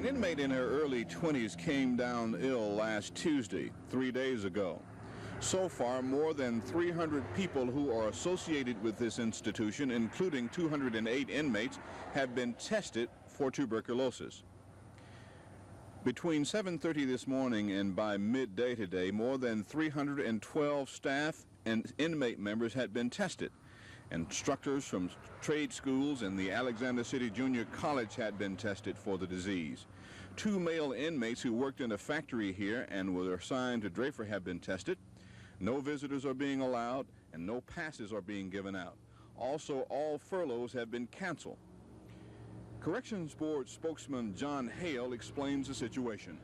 An inmate in her early 20s came down ill last Tuesday, 3 days ago. So far, more than 300 people who are associated with this institution, including 208 inmates, have been tested for tuberculosis. Between 7:30 this morning and by midday today, more than 312 staff and inmate members had been tested. Instructors from trade schools and the Alexander City Junior College had been tested for the disease. 2 male inmates who worked in a factory here and were assigned to Draper have been tested. No visitors are being allowed and no passes are being given out. Also, all furloughs have been canceled. Corrections Board spokesman John Hale explains the situation.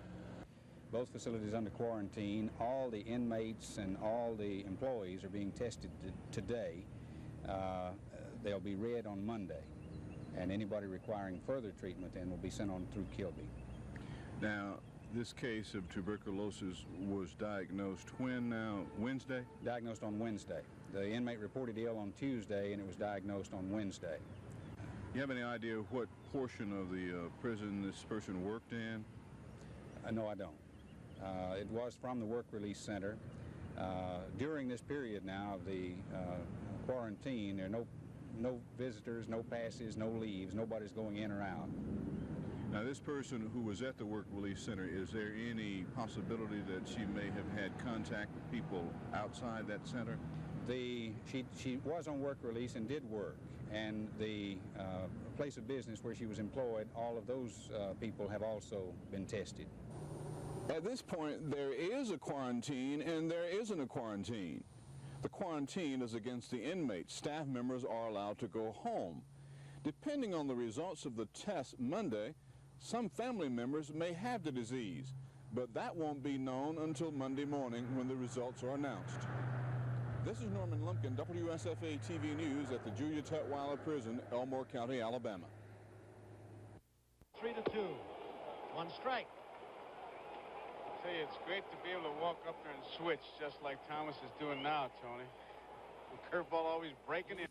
Both facilities under quarantine. All the inmates and all the employees are being tested today. They'll be read on Monday, and anybody requiring further treatment then will be sent on through Kilby. Now, this case of tuberculosis was diagnosed when now? Wednesday? Diagnosed on Wednesday. The inmate reported ill on Tuesday, and it was diagnosed on Wednesday. You have any idea what portion of the prison this person worked in? No, I don't. It was from the Work Release Center. During this period now of the quarantine, there are no visitors, no passes, no leaves, nobody's going in or out. Now, this person who was at the Work Release Center, is there any possibility that she may have had contact with people outside that center? She was on work release and did work, and the place of business where she was employed, all of those people have also been tested. At this point, there is a quarantine and there isn't a quarantine. The quarantine is against the inmates. Staff members are allowed to go home. Depending on the results of the test Monday, some family members may have the disease, but that won't be known until Monday morning when the results are announced. This is Norman Lumpkin, WSFA TV News at the Julia Tutwiler Prison, Elmore County, Alabama. 3-2. One strike. I tell you, it's great to be able to walk up there and switch, just like Thomas is doing now, Tony. The curveball always breaking in.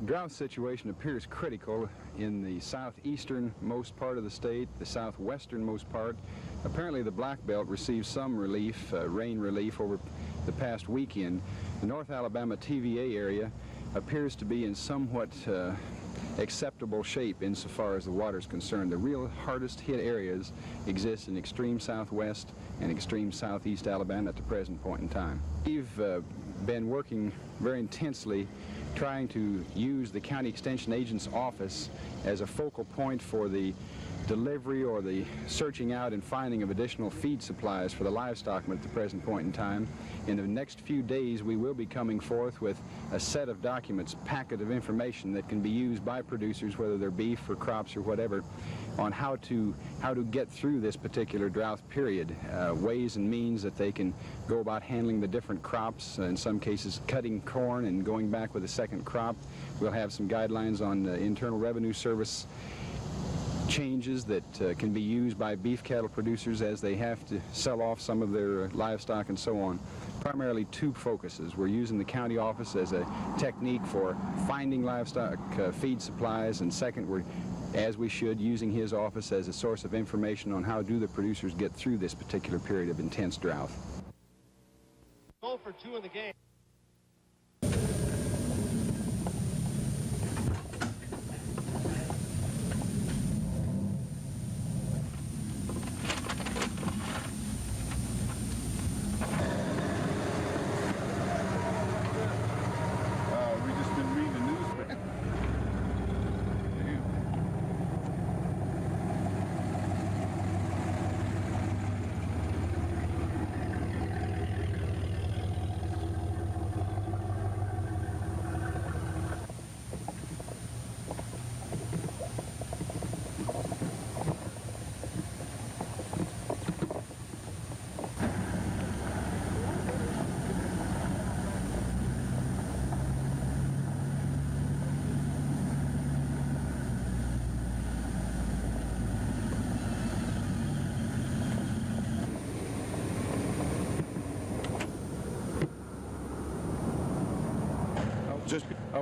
Drought situation appears critical in the southeasternmost part of the state, the southwesternmost part. Apparently the Black Belt received some relief, rain relief over the past weekend. The North Alabama TVA area appears to be in somewhat acceptable shape insofar as the water is concerned. The real hardest hit areas exist in extreme southwest and extreme southeast Alabama at the present point in time. We've been working very intensely trying to use the county extension agent's office as a focal point for the delivery or the searching out and finding of additional feed supplies for the livestock at the present point in time. In the next few days, we will be coming forth with a set of documents, packet of information that can be used by producers, whether they're beef or crops or whatever, on how to get through this particular drought period, ways and means that they can go about handling the different crops, in some cases cutting corn and going back with a second crop. We'll have some guidelines on the Internal Revenue Service changes that can be used by beef cattle producers as they have to sell off some of their livestock and so on. Primarily 2 focuses. We're using the county office as a technique for finding livestock feed supplies, and second, we're, as we should, using his office as a source of information on how do the producers get through this particular period of intense drought. 0 for 2 in the game.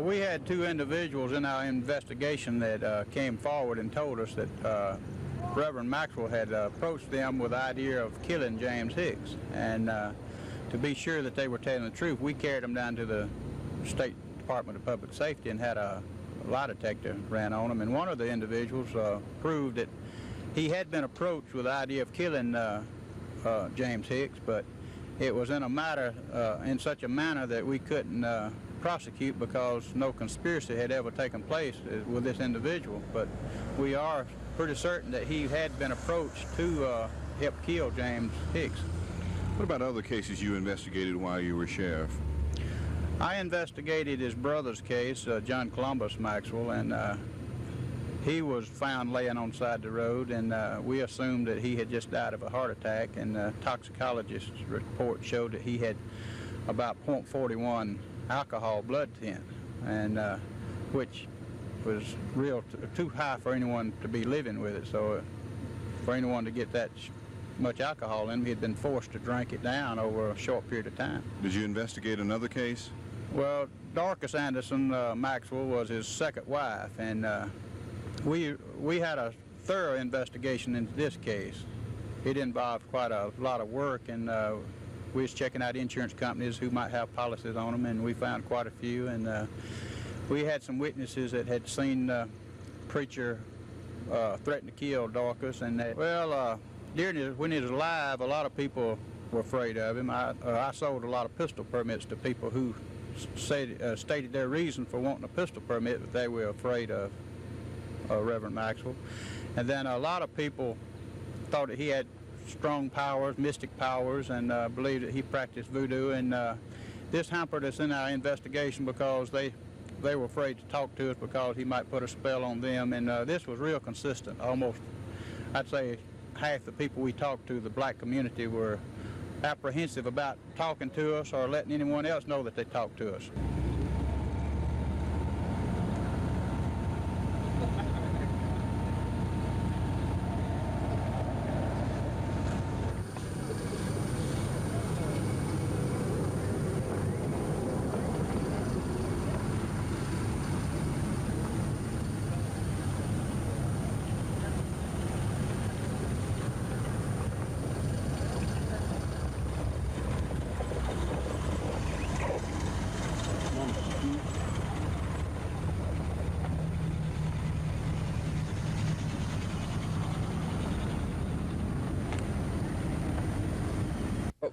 We had two individuals in our investigation that came forward and told us that Reverend Maxwell had approached them with the idea of killing James Hicks. And to be sure that they were telling the truth, we carried them down to the State Department of Public Safety and had a lie detector ran on them. And one of the individuals proved that he had been approached with the idea of killing James Hicks, but it was in such a manner that we couldn't prosecute because no conspiracy had ever taken place with this individual. But we are pretty certain that he had been approached to help kill James Hicks. What about other cases you investigated while you were sheriff? I investigated his brother's case, John Columbus Maxwell, and he was found laying on the side of the road, and we assumed that he had just died of a heart attack, and the toxicologist's report showed that he had about .41 alcohol blood tint, and which was too high for anyone to be living with it. So for anyone to get that much alcohol in him, he had been forced to drink it down over a short period of time. Did you investigate another case? Well, Dorcas Anderson Maxwell was his second wife, and we had a thorough investigation into this case. It involved quite a lot of work, and we was checking out insurance companies who might have policies on them, and we found quite a few. And we had some witnesses that had seen preacher threaten to kill Dorcas, and when he was alive, a lot of people were afraid of him. I sold a lot of pistol permits to people who stated their reason for wanting a pistol permit, but they were afraid of Reverend Maxwell. And then a lot of people thought that he had strong powers, mystic powers, and believed that he practiced voodoo. And this hampered us in our investigation because they were afraid to talk to us because he might put a spell on them. And this was real consistent. Almost, I'd say, half the people we talked to, the black community, were apprehensive about talking to us or letting anyone else know that they talked to us.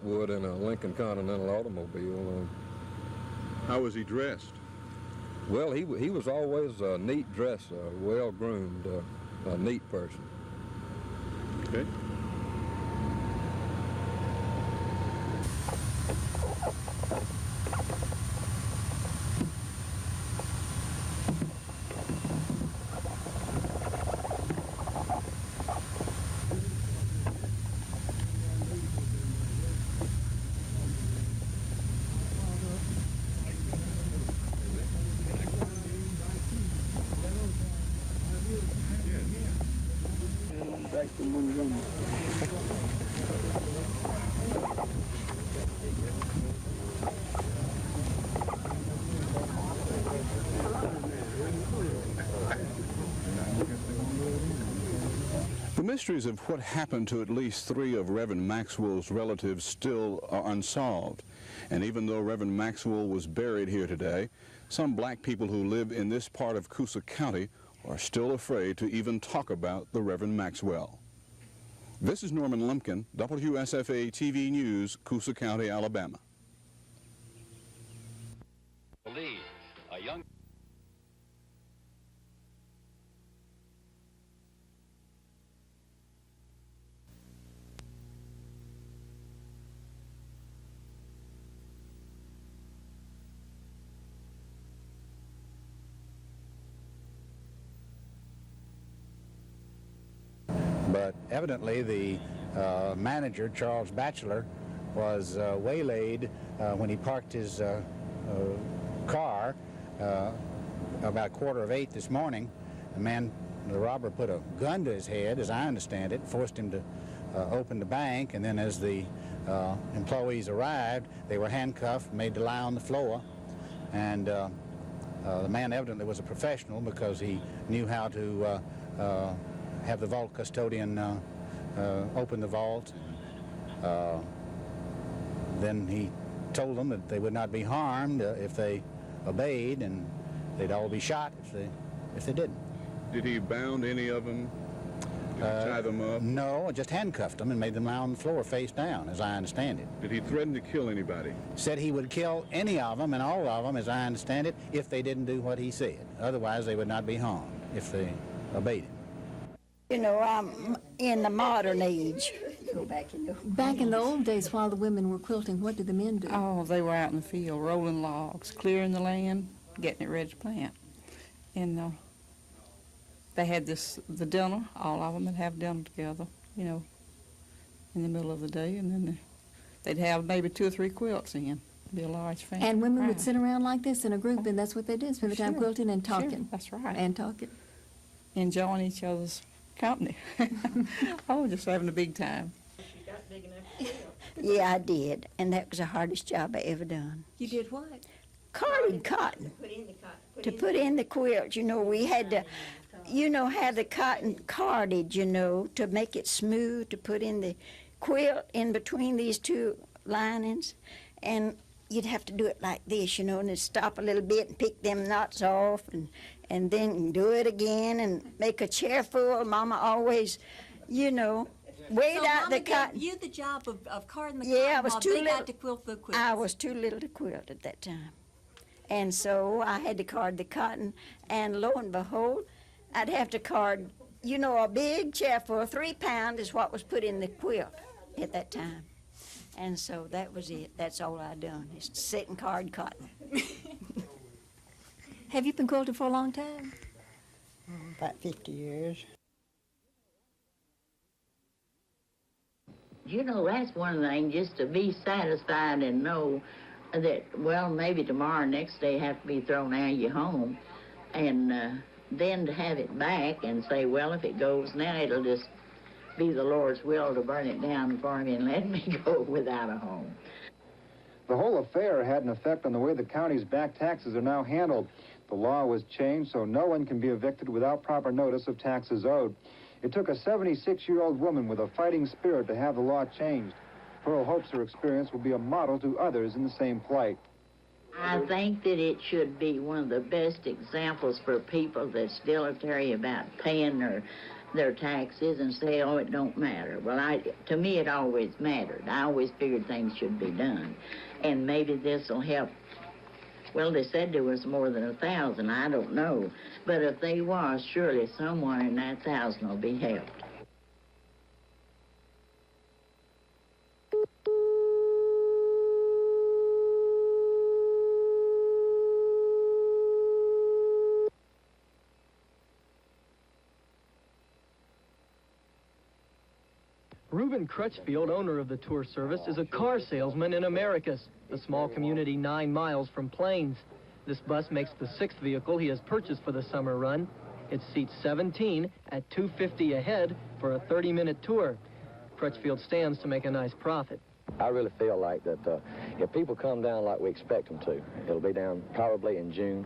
Wood in a Lincoln Continental automobile. How was he dressed? Well, he was always a neat dresser, well-groomed, a neat person. Okay. The mysteries of what happened to at least 3 of Reverend Maxwell's relatives still are unsolved. And even though Reverend Maxwell was buried here today, some black people who live in this part of Coosa County are still afraid to even talk about the Reverend Maxwell. This is Norman Lumpkin, WSFA TV News, Coosa County, Alabama. Lee, a young But evidently the manager, Charles Batchelor, was waylaid when he parked his car about 7:45 this morning. The robber put a gun to his head, as I understand it, forced him to open the bank, and then as the employees arrived, they were handcuffed, made to lie on the floor, and The man evidently was a professional because he knew how to have the vault custodian open the vault. Then he told them that they would not be harmed if they obeyed, and they'd all be shot if they didn't. Did he bound any of them? Did he tie them up? No, just handcuffed them and made them lie on the floor face down, as I understand it. Did he threaten to kill anybody? Said he would kill any of them and all of them, as I understand it, if they didn't do what he said. Otherwise, they would not be harmed if they obeyed him. You know, I'm in the modern age. Go back in the... Back in the old days, while the women were quilting, what did the men do? Oh, they were out in the field, rolling logs, clearing the land, getting it ready to plant. And they had the dinner, all of them would have dinner together, you know, in the middle of the day, and then they'd have maybe 2 or 3 quilts in. It'd be a large family. And women would sit around like this in a group, and that's what they did, spend the time quilting and talking. Sure, that's right. And talking. Enjoying each other's company. Oh, just having a big time. Yeah, I did, and that was the hardest job I ever done. You did what? Carded cotton. To put in the quilt, you know, we had to, you know, have the cotton carded, you know, to make it smooth, to put in the quilt in between these 2 linings, and you'd have to do it like this, you know, and then stop a little bit and pick them knots off, and then do it again and make a chair full. Mama always, you know, weighed out the cotton. You the job of carding the Yeah, cotton I was while too they little. got to quilt the quilts. I was too little to quilt at that time. And so I had to card the cotton, and lo and behold, I'd have to card, you know, a big chair for 3 pounds is what was put in the quilt at that time. And so that was it. That's all I done, is sit and card cotton. Have you been quilting for a long time? About 50 years. You know, that's one thing, just to be satisfied and know that, well, maybe tomorrow, next day, have to be thrown out of your home, and then to have it back and say, well, if it goes now, it'll just be the Lord's will to burn it down for me and let me go without a home. The whole affair had an effect on the way the county's back taxes are now handled. The law was changed so no one can be evicted without proper notice of taxes owed. It took a 76-year-old woman with a fighting spirit to have the law changed. Pearl hopes her experience will be a model to others in the same plight. I think that it should be one of the best examples for people that still are about paying their taxes and say, oh, it don't matter. Well, to me, it always mattered. I always figured things should be done. And maybe this will help. Well, they said there was more than 1,000. I don't know. But if they was, surely someone in that 1,000 will be helped. Reuben Crutchfield, owner of the tour service, is a car salesman in Americus, a small community 9 miles from Plains. This bus makes the 6th vehicle he has purchased for the summer run. It seats 17 at $2.50 a head for a 30-minute tour. Crutchfield stands to make a nice profit. I really feel like that if people come down like we expect them to, it'll be down probably in June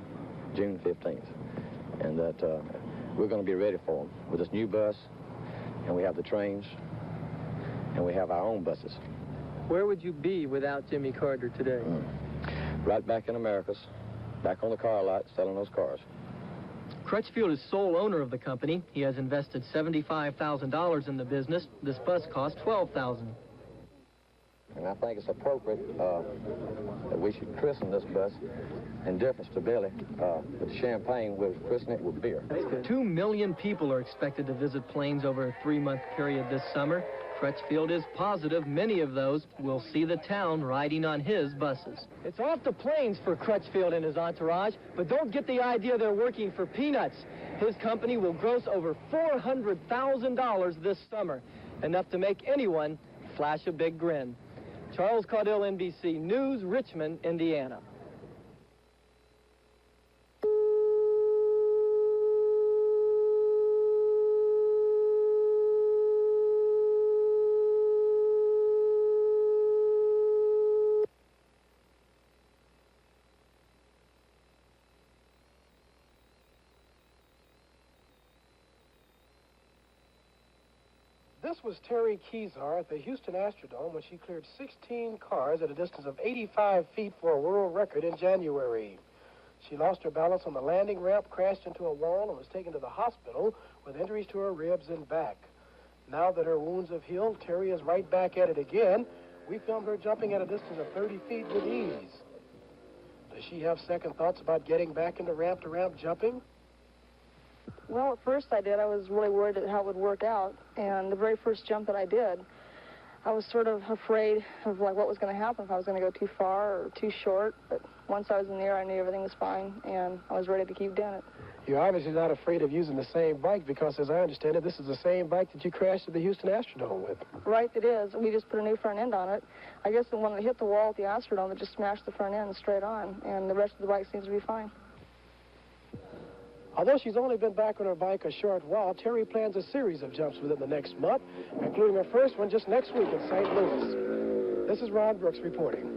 15th. And that we're going to be ready for them with this new bus, and we have the trains, and we have our own buses. Where would you be without Jimmy Carter today? Right back in Americas, back on the car lot, selling those cars. Crutchfield is sole owner of the company. He has invested $75,000 in the business. This bus cost $12,000. And I think it's appropriate that we should christen this bus in difference to Billy. With champagne, we'll christen it with beer. 2 million people are expected to visit Plains over a 3-month period this summer. Crutchfield is positive many of those will see the town riding on his buses. It's off the Plains for Crutchfield and his entourage, but don't get the idea they're working for peanuts. His company will gross over $400,000 this summer, enough to make anyone flash a big grin. Charles Caudill, NBC News, Richmond, Indiana. This was Terry Kezar at the Houston Astrodome when she cleared 16 cars at a distance of 85 feet for a world record in January. She lost her balance on the landing ramp, crashed into a wall, and was taken to the hospital with injuries to her ribs and back. Now that her wounds have healed, Terry is right back at it again. We filmed her jumping at a distance of 30 feet with ease. Does she have second thoughts about getting back into ramp-to-ramp jumping? Well, at first I did. I was really worried at how it would work out. And the very first jump that I did, I was sort of afraid of like what was going to happen, if I was going to go too far or too short. But once I was in the air, I knew everything was fine, and I was ready to keep doing it. You're obviously not afraid of using the same bike because, as I understand it, this is the same bike that you crashed at the Houston Astrodome with. Right, it is. We just put a new front end on it. I guess when it hit the wall at the Astrodome, it just smashed the front end straight on, and the rest of the bike seems to be fine. Although she's only been back on her bike a short while, Terry plans a series of jumps within the next month, including her first one just next week in St. Louis. This is Ron Brooks reporting.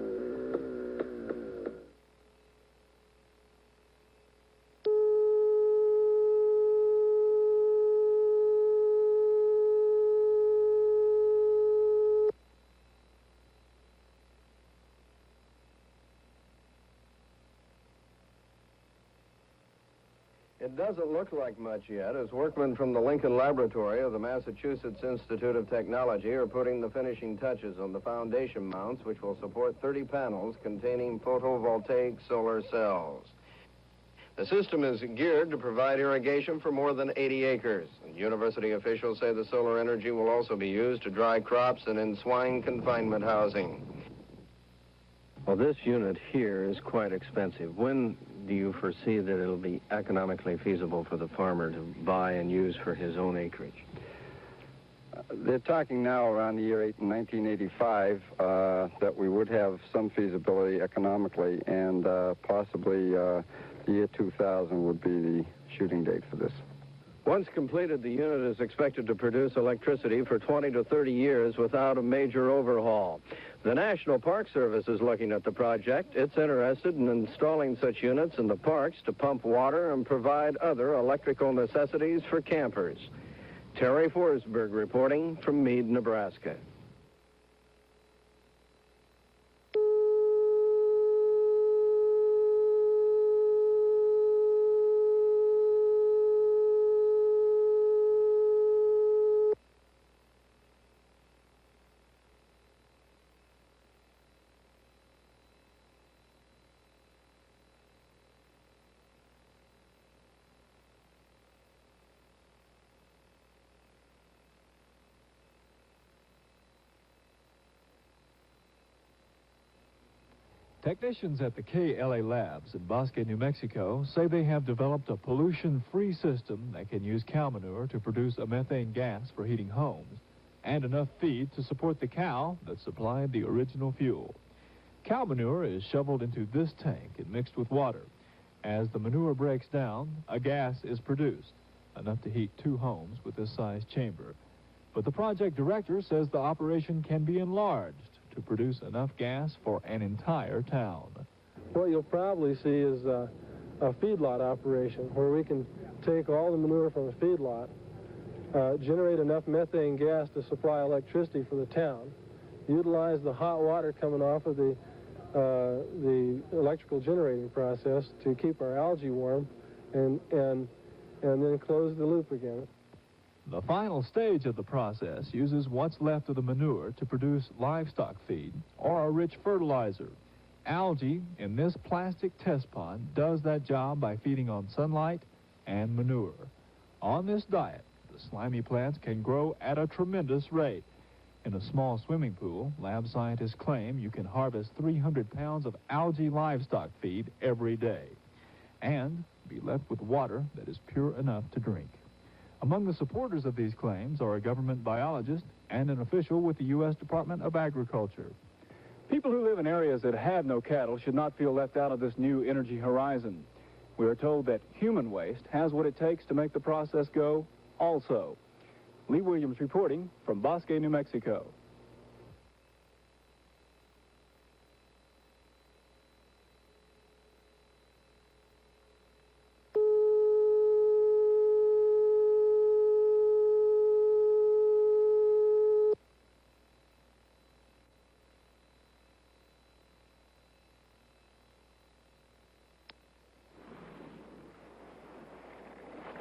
It doesn't look like much yet, as workmen from the Lincoln Laboratory of the Massachusetts Institute of Technology are putting the finishing touches on the foundation mounts, which will support 30 panels containing photovoltaic solar cells. The system is geared to provide irrigation for more than 80 acres. And university officials say the solar energy will also be used to dry crops and in swine confinement housing. Well, this unit here is quite expensive. When do you foresee that it'll be economically feasible for the farmer to buy and use for his own acreage? They're talking now around the year 1985 that we would have some feasibility economically, and possibly the year 2000 would be the shooting date for this. Once completed, the unit is expected to produce electricity for 20 to 30 years without a major overhaul. The National Park Service is looking at the project. It's interested in installing such units in the parks to pump water and provide other electrical necessities for campers. Terry Forsberg reporting from Meade, Nebraska. Technicians at the KLA Labs in Bosque, New Mexico say they have developed a pollution-free system that can use cow manure to produce a methane gas for heating homes and enough feed to support the cow that supplied the original fuel. Cow manure is shoveled into this tank and mixed with water. As the manure breaks down, a gas is produced, enough to heat 2 homes with this size chamber. But the project director says the operation can be enlarged to produce enough gas for an entire town. What you'll probably see is a feedlot operation where we can take all the manure from a feedlot, generate enough methane gas to supply electricity for the town, utilize the hot water coming off of the electrical generating process to keep our algae warm, and then close the loop again. The final stage of the process uses what's left of the manure to produce livestock feed or a rich fertilizer. Algae in this plastic test pond does that job by feeding on sunlight and manure. On this diet, the slimy plants can grow at a tremendous rate. In a small swimming pool, lab scientists claim you can harvest 300 pounds of algae livestock feed every day and be left with water that is pure enough to drink. Among the supporters of these claims are a government biologist and an official with the U.S. Department of Agriculture. People who live in areas that have no cattle should not feel left out of this new energy horizon. We are told that human waste has what it takes to make the process go also. Lee Williams reporting from Bosque, New Mexico.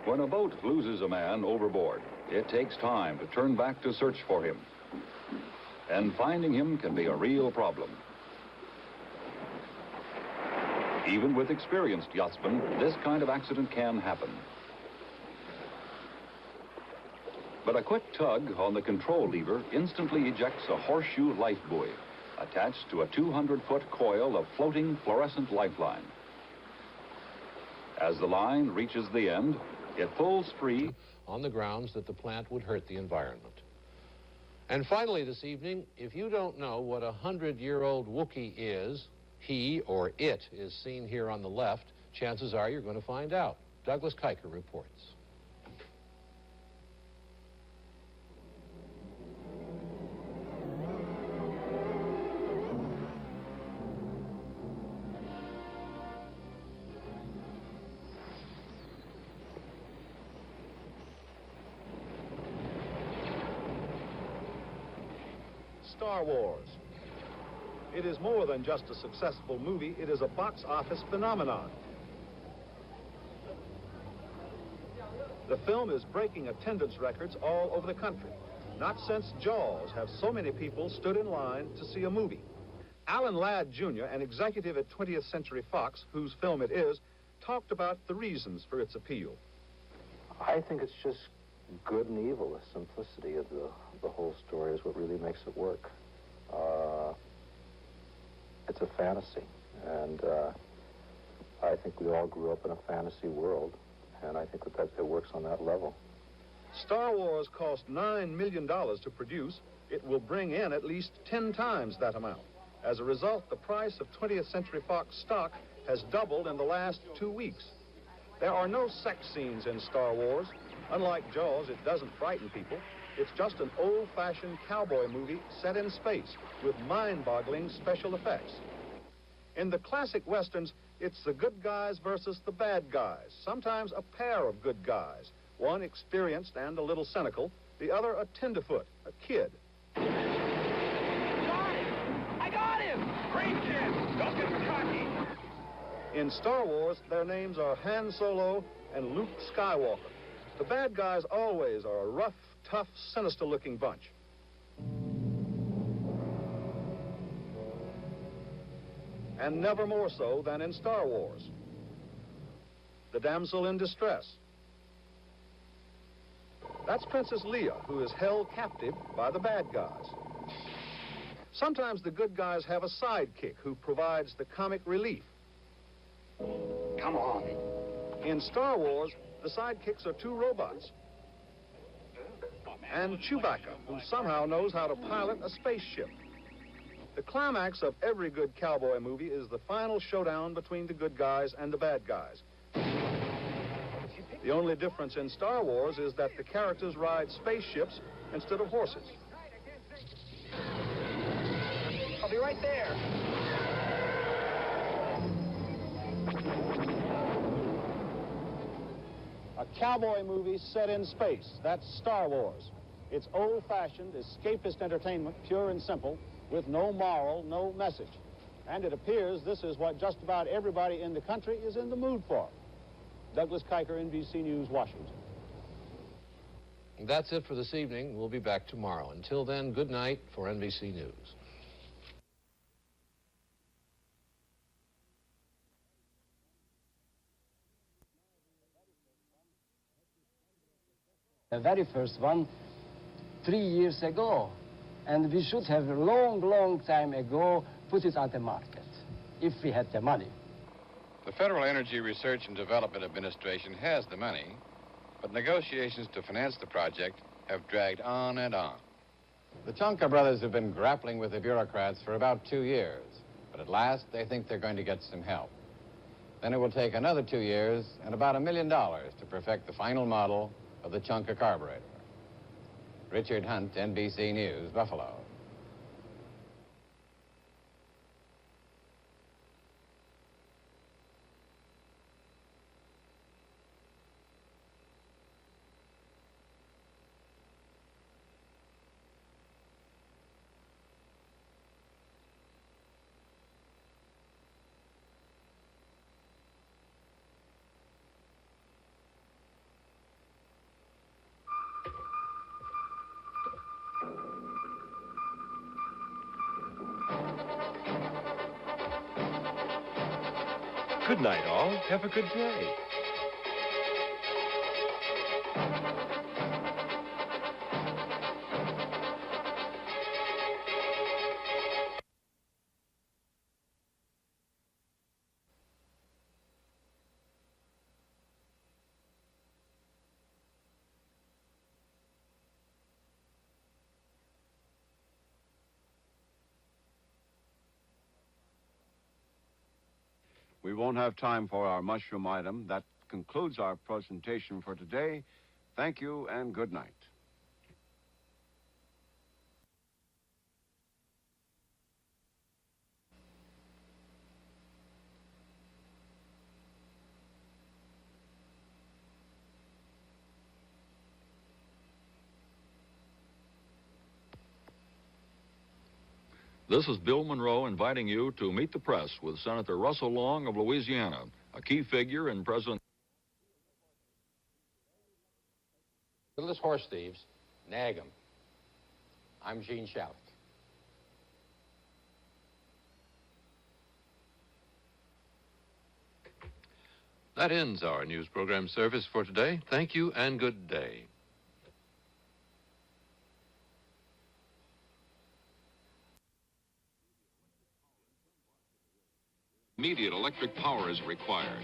When a boat loses a man overboard, it takes time to turn back to search for him. And finding him can be a real problem. Even with experienced yachtsmen, this kind of accident can happen. But a quick tug on the control lever instantly ejects a horseshoe life buoy attached to a 200-foot coil of floating fluorescent lifeline. As the line reaches the end, it pulls free on the grounds that the plant would hurt the environment. And finally this evening, if you don't know what a 100-year-old Wookiee is, he or it is seen here on the left, chances are you're going to find out. Douglas Kiker reports. Star Wars. It is more than just a successful movie, it is a box office phenomenon. The film is breaking attendance records all over the country. Not since Jaws have so many people stood in line to see a movie. Alan Ladd Jr., an executive at 20th Century Fox, whose film it is, talked about the reasons for its appeal. I think it's just good and evil. The simplicity of the whole story is what really makes it work. It's a fantasy, and I think we all grew up in a fantasy world, and I think that it works on that level. Star Wars cost $9 million to produce. It will bring in at least 10 times that amount. As a result, the price of 20th Century Fox stock has doubled in the last 2 weeks. There are no sex scenes in Star Wars. Unlike Jaws, it doesn't frighten people. It's just an old-fashioned cowboy movie set in space with mind-boggling special effects. In the classic westerns, it's the good guys versus the bad guys, sometimes a pair of good guys, one experienced and a little cynical, the other a tenderfoot, a kid. I got him! Great kid! Don't get cocky! In Star Wars, their names are Han Solo and Luke Skywalker. The bad guys always are a rough, tough, sinister-looking bunch. And never more so than in Star Wars. The damsel in distress. That's Princess Leia, who is held captive by the bad guys. Sometimes the good guys have a sidekick who provides the comic relief. Come on. In Star Wars, the sidekicks are two robots. And Chewbacca, who somehow knows how to pilot a spaceship. The climax of every good cowboy movie is the final showdown between the good guys and the bad guys. The only difference in Star Wars is that the characters ride spaceships instead of horses. I'll be right there. A cowboy movie set in space. That's Star Wars. It's old-fashioned, escapist entertainment, pure and simple, with no moral, no message. And it appears this is what just about everybody in the country is in the mood for. Douglas Kiker, NBC News, Washington. That's it for this evening. We'll be back tomorrow. Until then, good night for NBC News. The very first one 3 years ago, and we should have a long time ago put it on the market if we had the money. The Federal Energy Research and Development Administration has the money, but negotiations to finance the project have dragged on and on. The Chonka brothers have been grappling with the bureaucrats for about 2 years, but at last they think they're going to get some help. Then it will take another 2 years and about $1 million to perfect the final model of the Chonka carburetor. Richard Hunt, NBC News, Buffalo. Good night, all. Have a good day. We won't have time for our mushroom item. That concludes our presentation for today. Thank you and good night. This is Bill Monroe inviting you to meet the press with Senator Russell Long of Louisiana, a key figure in President... Littlest horse thieves, nag 'em. I'm Gene Shalit. That ends our news program service for today. Thank you and good day. Immediate electric power is required.